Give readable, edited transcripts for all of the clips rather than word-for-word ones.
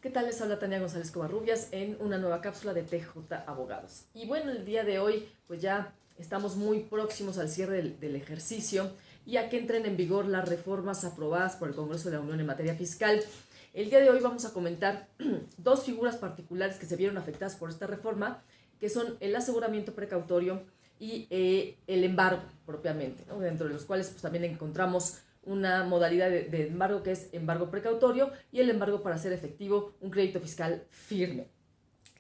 ¿Qué tal? Les habla Tania González Covarrubias en una nueva cápsula de TJ Abogados. Y bueno, el día de hoy pues ya estamos muy próximos al cierre del ejercicio y a que entren en vigor las reformas aprobadas por el Congreso de la Unión en materia fiscal. El día de hoy vamos a comentar dos figuras particulares que se vieron afectadas por esta reforma, que son el aseguramiento precautorio y el embargo propiamente, ¿no? Dentro de los cuales pues también encontramos una modalidad de embargo que es embargo precautorio y el embargo para hacer efectivo un crédito fiscal firme.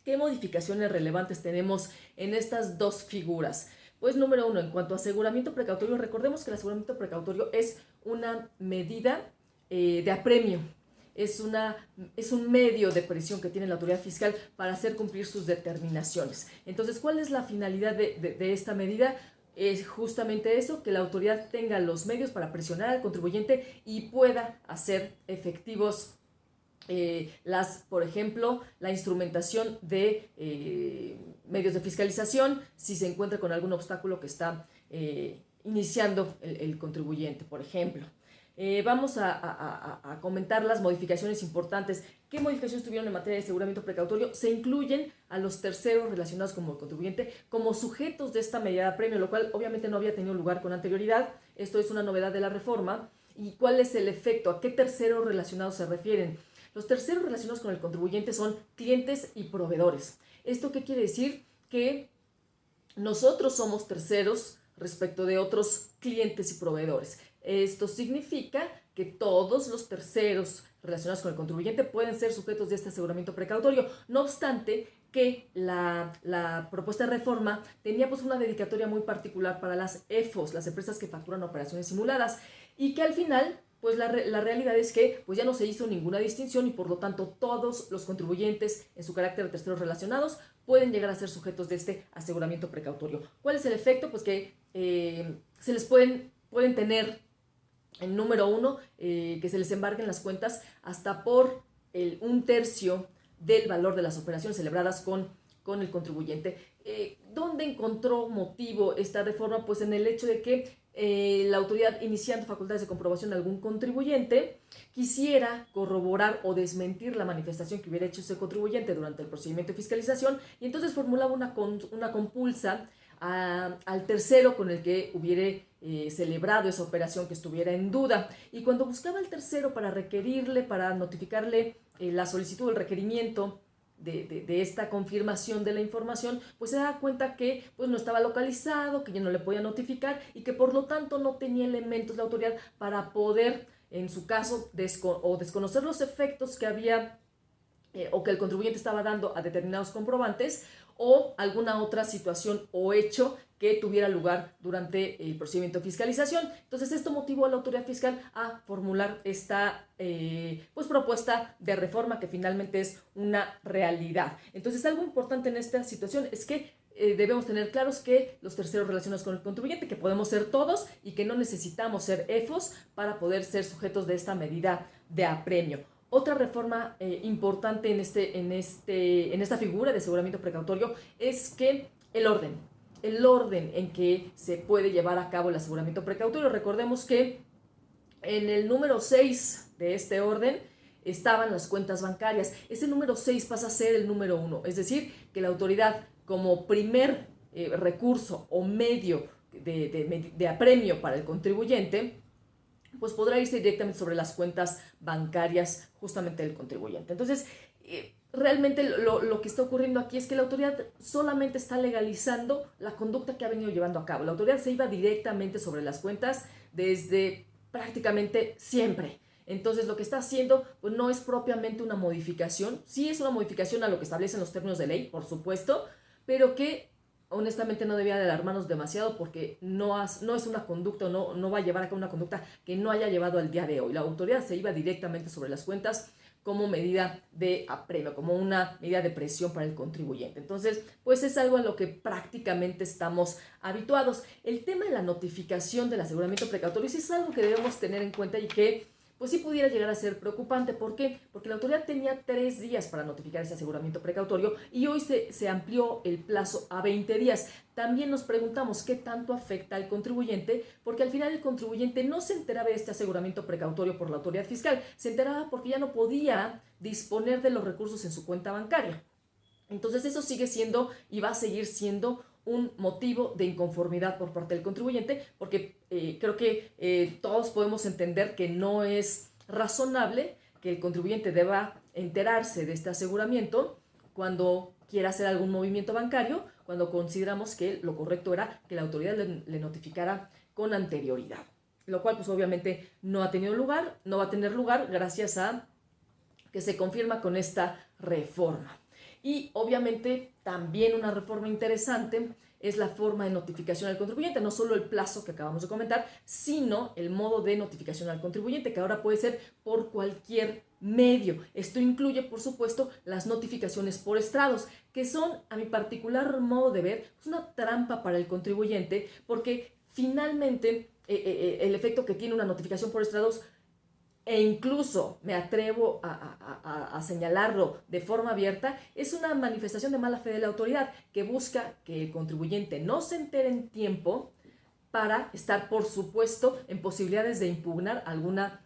¿Qué modificaciones relevantes tenemos en estas dos figuras? Pues número uno, en cuanto a aseguramiento precautorio, recordemos que el aseguramiento precautorio es una medida de apremio. Es un medio de presión que tiene la autoridad fiscal para hacer cumplir sus determinaciones. Entonces, ¿cuál es la finalidad de esta medida? Es justamente eso, que la autoridad tenga los medios para presionar al contribuyente y pueda hacer efectivos por ejemplo, la instrumentación de medios de fiscalización si se encuentra con algún obstáculo que está iniciando el contribuyente, por ejemplo. Vamos a comentar las modificaciones importantes. ¿Qué modificaciones tuvieron en materia de aseguramiento precautorio? Se incluyen a los terceros relacionados como el contribuyente como sujetos de esta medida de apremio, lo cual obviamente no había tenido lugar con anterioridad. Esto es una novedad de la reforma. ¿Y cuál es el efecto? ¿A qué terceros relacionados se refieren? Los terceros relacionados con el contribuyente son clientes y proveedores. ¿Esto qué quiere decir? Que nosotros somos terceros respecto de otros clientes y proveedores. Esto significa que todos los terceros relacionados con el contribuyente pueden ser sujetos de este aseguramiento precautorio. No obstante, que la propuesta de reforma tenía pues una dedicatoria muy particular para las EFOs, las empresas que facturan operaciones simuladas, y que al final pues la realidad es que pues ya no se hizo ninguna distinción y por lo tanto todos los contribuyentes en su carácter de terceros relacionados pueden llegar a ser sujetos de este aseguramiento precautorio. ¿Cuál es el efecto? Pues que se les pueden tener en número uno, que se les embarguen las cuentas hasta por un tercio del valor de las operaciones celebradas con el contribuyente. ¿Dónde encontró motivo esta reforma? Pues en el hecho de que la autoridad iniciando facultades de comprobación de algún contribuyente quisiera corroborar o desmentir la manifestación que hubiera hecho ese contribuyente durante el procedimiento de fiscalización y entonces formulaba una compulsa al tercero con el que hubiera celebrado esa operación que estuviera en duda. Y cuando buscaba al tercero para requerirle, para notificarle la solicitud, el requerimiento de esta confirmación de la información, pues se da cuenta que pues no estaba localizado, que ya no le podía notificar y que por lo tanto no tenía elementos la autoridad para poder, en su caso, desconocer los efectos que había o que el contribuyente estaba dando a determinados comprobantes o alguna otra situación o hecho que tuviera lugar durante el procedimiento de fiscalización. Entonces, esto motivó a la autoridad fiscal a formular esta pues propuesta de reforma que finalmente es una realidad. Entonces, algo importante en esta situación es que debemos tener claros que los terceros relacionados con el contribuyente, que podemos ser todos y que no necesitamos ser EFOS para poder ser sujetos de esta medida de apremio. Otra reforma importante en esta figura de aseguramiento precautorio es que el orden en que se puede llevar a cabo el aseguramiento precautorio. Recordemos que en el número 6 de este orden estaban las cuentas bancarias. Ese número 6 pasa a ser el número 1, es decir, que la autoridad como primer recurso o medio de apremio para el contribuyente pues podrá irse directamente sobre las cuentas bancarias justamente del contribuyente. Entonces, realmente lo que está ocurriendo aquí es que la autoridad solamente está legalizando la conducta que ha venido llevando a cabo. La autoridad se iba directamente sobre las cuentas desde prácticamente siempre. Entonces, lo que está haciendo pues, no es propiamente una modificación. Sí es una modificación a lo que establecen los términos de ley, por supuesto, pero que honestamente no debía de alarmarnos demasiado porque no es una conducta, no va a llevar a cabo una conducta que no haya llevado al día de hoy. La autoridad se iba directamente sobre las cuentas como medida de apremio, como una medida de presión para el contribuyente. Entonces, pues es algo a lo que prácticamente estamos habituados. El tema de la notificación del aseguramiento precautorio sí es algo que debemos tener en cuenta y que pues sí pudiera llegar a ser preocupante. ¿Por qué? Porque la autoridad tenía 3 días para notificar ese aseguramiento precautorio y hoy se amplió el plazo a 20 días. También nos preguntamos qué tanto afecta al contribuyente, porque al final el contribuyente no se enteraba de este aseguramiento precautorio por la autoridad fiscal, se enteraba porque ya no podía disponer de los recursos en su cuenta bancaria. Entonces eso sigue siendo y va a seguir siendo un motivo de inconformidad por parte del contribuyente, porque creo que todos podemos entender que no es razonable que el contribuyente deba enterarse de este aseguramiento cuando quiera hacer algún movimiento bancario, cuando consideramos que lo correcto era que la autoridad le notificara con anterioridad, lo cual pues obviamente no ha tenido lugar, no va a tener lugar gracias a que se confirma con esta reforma. Y obviamente también una reforma interesante es la forma de notificación al contribuyente, no solo el plazo que acabamos de comentar, sino el modo de notificación al contribuyente, que ahora puede ser por cualquier medio. Esto incluye, por supuesto, las notificaciones por estrados, que son, a mi particular modo de ver, una trampa para el contribuyente, porque finalmente el efecto que tiene una notificación por estrados, e incluso me atrevo a señalarlo de forma abierta, es una manifestación de mala fe de la autoridad que busca que el contribuyente no se entere en tiempo para estar, por supuesto, en posibilidades de impugnar alguna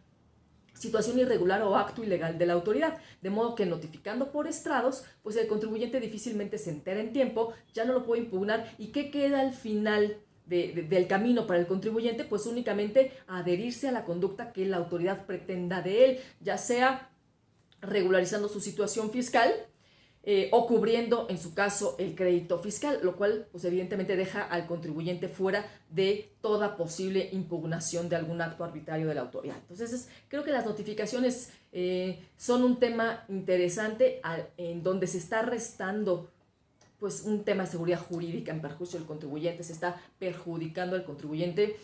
situación irregular o acto ilegal de la autoridad, de modo que notificando por estrados, pues el contribuyente difícilmente se entera en tiempo, ya no lo puede impugnar. ¿Y qué queda al final del camino para el contribuyente? Pues únicamente adherirse a la conducta que la autoridad pretenda de él, ya sea regularizando su situación fiscal o cubriendo, en su caso, el crédito fiscal, lo cual pues evidentemente deja al contribuyente fuera de toda posible impugnación de algún acto arbitrario de la autoridad. Entonces creo que las notificaciones son un tema interesante en donde se está restando pues un tema de seguridad jurídica en perjuicio del contribuyente, se está perjudicando al contribuyente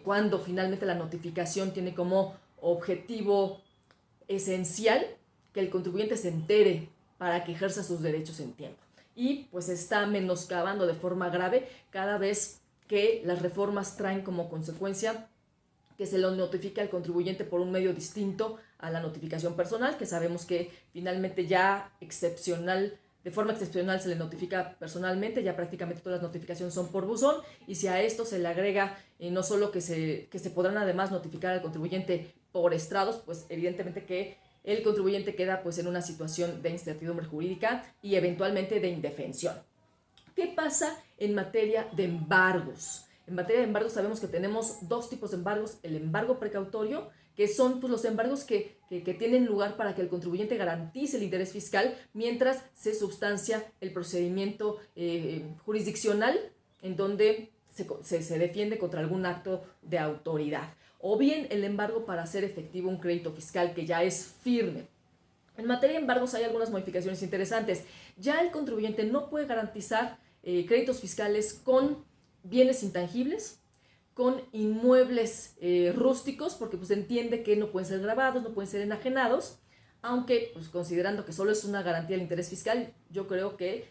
cuando finalmente la notificación tiene como objetivo esencial que el contribuyente se entere para que ejerza sus derechos en tiempo. Y pues está menoscabando de forma grave cada vez que las reformas traen como consecuencia que se lo notifique al contribuyente por un medio distinto a la notificación personal, que sabemos que finalmente ya de forma excepcional se le notifica personalmente, ya prácticamente todas las notificaciones son por buzón, y si a esto se le agrega no solo que se podrán además notificar al contribuyente por estrados, pues evidentemente que el contribuyente queda pues en una situación de incertidumbre jurídica y eventualmente de indefensión. ¿Qué pasa en materia de embargos? En materia de embargos sabemos que tenemos 2 tipos de embargos: el embargo precautorio, que son pues, los embargos que tienen lugar para que el contribuyente garantice el interés fiscal mientras se substancia el procedimiento jurisdiccional en donde se defiende contra algún acto de autoridad, o bien el embargo para hacer efectivo un crédito fiscal que ya es firme. En materia de embargos hay algunas modificaciones interesantes. Ya el contribuyente no puede garantizar créditos fiscales con bienes intangibles, con inmuebles rústicos, porque pues entiende que no pueden ser grabados, no pueden ser enajenados, aunque pues considerando que solo es una garantía del interés fiscal, yo creo que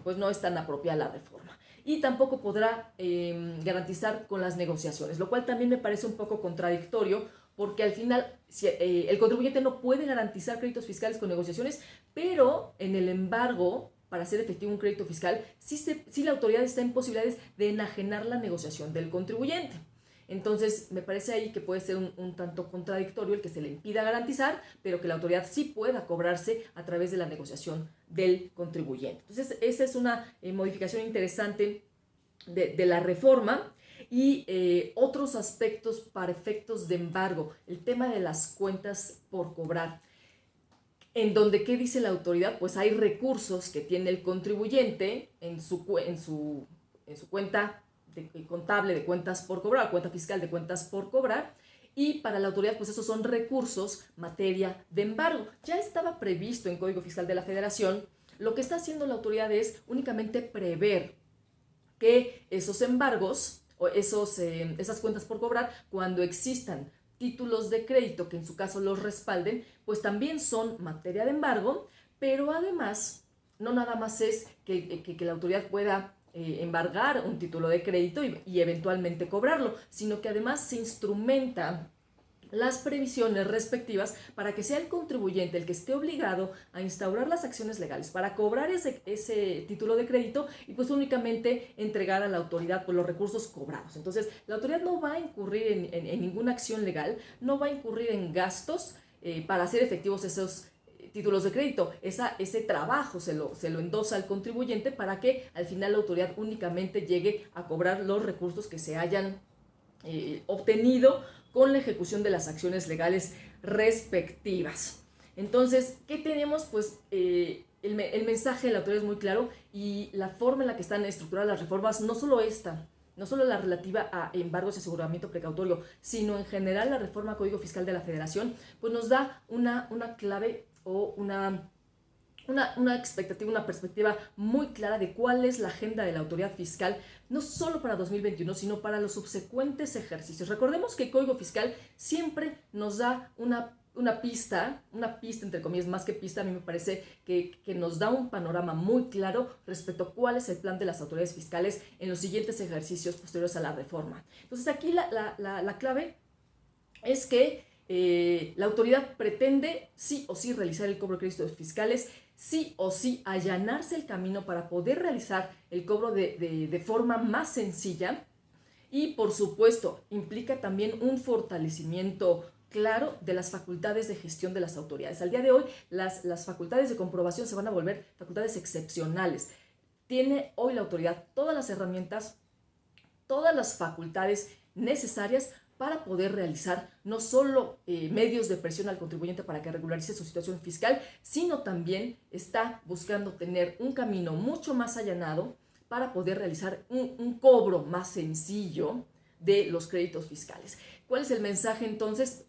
pues no es tan apropiada la reforma. Y tampoco podrá garantizar con las negociaciones, lo cual también me parece un poco contradictorio, porque al final el contribuyente no puede garantizar créditos fiscales con negociaciones, pero en el embargo, para hacer efectivo un crédito fiscal, sí la autoridad está en posibilidades de enajenar la negociación del contribuyente. Entonces, me parece ahí que puede ser un tanto contradictorio el que se le impida garantizar, pero que la autoridad sí pueda cobrarse a través de la negociación del contribuyente. Entonces, esa es una modificación interesante de la reforma. Y otros aspectos para efectos de embargo, el tema de las cuentas por cobrar, en donde, ¿qué dice la autoridad? Pues hay recursos que tiene el contribuyente en su cuenta contable de cuentas por cobrar, cuenta fiscal de cuentas por cobrar, y para la autoridad pues esos son recursos materia de embargo. Ya estaba previsto en Código Fiscal de la Federación. Lo que está haciendo la autoridad es únicamente prever que esos embargos o esas cuentas por cobrar, cuando existan títulos de crédito que en su caso los respalden, pues también son materia de embargo, pero además no nada más es que la autoridad pueda embargar un título de crédito y eventualmente cobrarlo, sino que además se instrumenta las previsiones respectivas para que sea el contribuyente el que esté obligado a instaurar las acciones legales para cobrar ese título de crédito y pues únicamente entregar a la autoridad pues, los recursos cobrados. Entonces, la autoridad no va a incurrir en ninguna acción legal, no va a incurrir en gastos para hacer efectivos esos títulos de crédito. Ese trabajo se lo endosa al contribuyente para que al final la autoridad únicamente llegue a cobrar los recursos que se hayan obtenido con la ejecución de las acciones legales respectivas. Entonces, ¿qué tenemos? Pues el mensaje de la autoridad es muy claro y la forma en la que están estructuradas las reformas, no solo esta, no solo la relativa a embargos y aseguramiento precautorio, sino en general la reforma al Código Fiscal de la Federación, pues nos da una clave o una expectativa, una perspectiva muy clara de cuál es la agenda de la autoridad fiscal, no solo para 2021, sino para los subsecuentes ejercicios. Recordemos que el Código Fiscal siempre nos da una pista entre comillas, más que pista, a mí me parece que nos da un panorama muy claro respecto a cuál es el plan de las autoridades fiscales en los siguientes ejercicios posteriores a la reforma. Entonces aquí la clave es que la autoridad pretende sí o sí realizar el cobro de créditos fiscales, sí o sí allanarse el camino para poder realizar el cobro de forma más sencilla y por supuesto implica también un fortalecimiento claro de las facultades de gestión de las autoridades. Al día de hoy las facultades de comprobación se van a volver facultades excepcionales. Tiene hoy la autoridad todas las herramientas, todas las facultades necesarias para poder realizar no solo medios de presión al contribuyente para que regularice su situación fiscal, sino también está buscando tener un camino mucho más allanado para poder realizar un cobro más sencillo de los créditos fiscales. ¿Cuál es el mensaje entonces?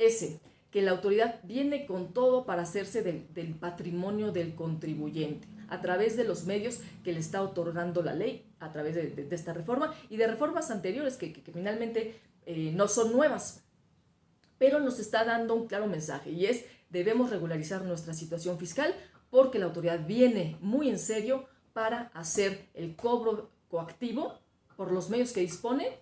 Que la autoridad viene con todo para hacerse del patrimonio del contribuyente a través de los medios que le está otorgando la ley, a través de esta reforma y de reformas anteriores que finalmente no son nuevas, pero nos está dando un claro mensaje y es: debemos regularizar nuestra situación fiscal porque la autoridad viene muy en serio para hacer el cobro coactivo por los medios que dispone,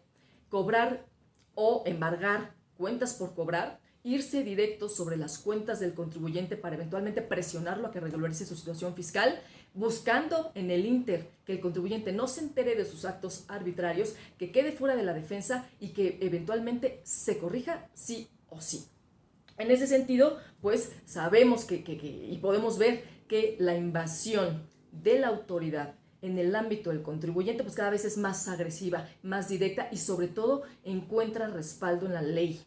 cobrar o embargar cuentas por cobrar, irse directo sobre las cuentas del contribuyente para eventualmente presionarlo a que regularice su situación fiscal, buscando en el ínter que el contribuyente no se entere de sus actos arbitrarios, que quede fuera de la defensa y que eventualmente se corrija sí o sí. En ese sentido, pues sabemos y podemos ver que la invasión de la autoridad en el ámbito del contribuyente pues cada vez es más agresiva, más directa y sobre todo encuentra respaldo en la ley.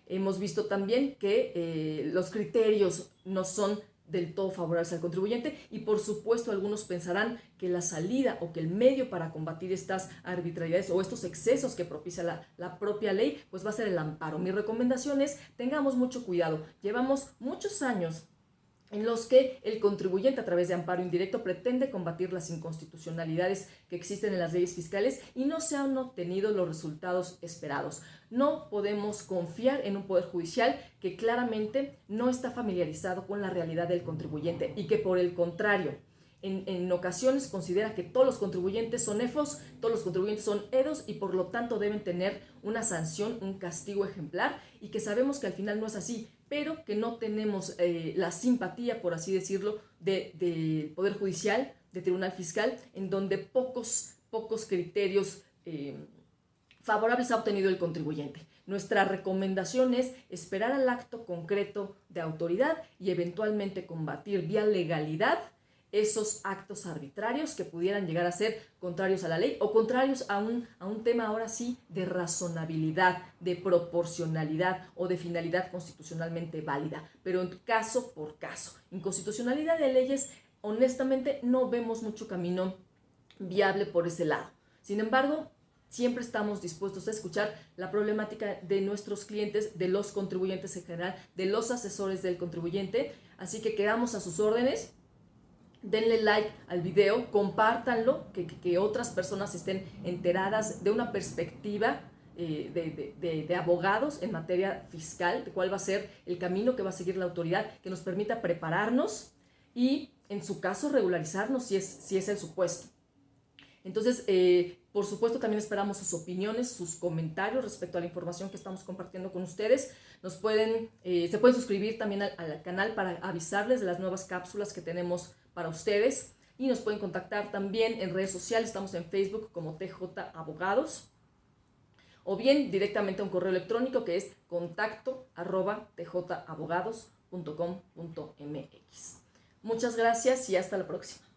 Hemos visto también que los criterios no son del todo favorables al contribuyente y por supuesto algunos pensarán que la salida o que el medio para combatir estas arbitrariedades o estos excesos que propicia la propia ley pues va a ser el amparo. Mi recomendación es: tengamos mucho cuidado. Llevamos muchos años en los que el contribuyente a través de amparo indirecto pretende combatir las inconstitucionalidades que existen en las leyes fiscales y no se han obtenido los resultados esperados. No podemos confiar en un poder judicial que claramente no está familiarizado con la realidad del contribuyente y que por el contrario, en ocasiones considera que todos los contribuyentes son EFOS, todos los contribuyentes son EDOS y por lo tanto deben tener una sanción, un castigo ejemplar y que sabemos que al final no es así, pero que no tenemos la simpatía, por así decirlo, del Poder Judicial, de Tribunal Fiscal, en donde pocos criterios favorables ha obtenido el contribuyente. Nuestra recomendación es esperar al acto concreto de autoridad y eventualmente combatir vía legalidad esos actos arbitrarios que pudieran llegar a ser contrarios a la ley o contrarios a un tema ahora sí de razonabilidad, de proporcionalidad o de finalidad constitucionalmente válida, pero en caso por caso. Inconstitucionalidad de leyes, honestamente no vemos mucho camino viable por ese lado. Sin embargo, siempre estamos dispuestos a escuchar la problemática de nuestros clientes, de los contribuyentes en general, de los asesores del contribuyente, así que quedamos a sus órdenes. Denle like al video, compártanlo, que otras personas estén enteradas de una perspectiva de abogados en materia fiscal, de cuál va a ser el camino que va a seguir la autoridad, que nos permita prepararnos y, en su caso, regularizarnos si es el supuesto. Entonces, Por supuesto, también esperamos sus opiniones, sus comentarios respecto a la información que estamos compartiendo con ustedes. Se pueden suscribir también al canal para avisarles de las nuevas cápsulas que tenemos para ustedes. Y nos pueden contactar también en redes sociales. Estamos en Facebook como TJ Abogados. O bien directamente a un correo electrónico que es contacto@tjabogados.com.mx. Muchas gracias y hasta la próxima.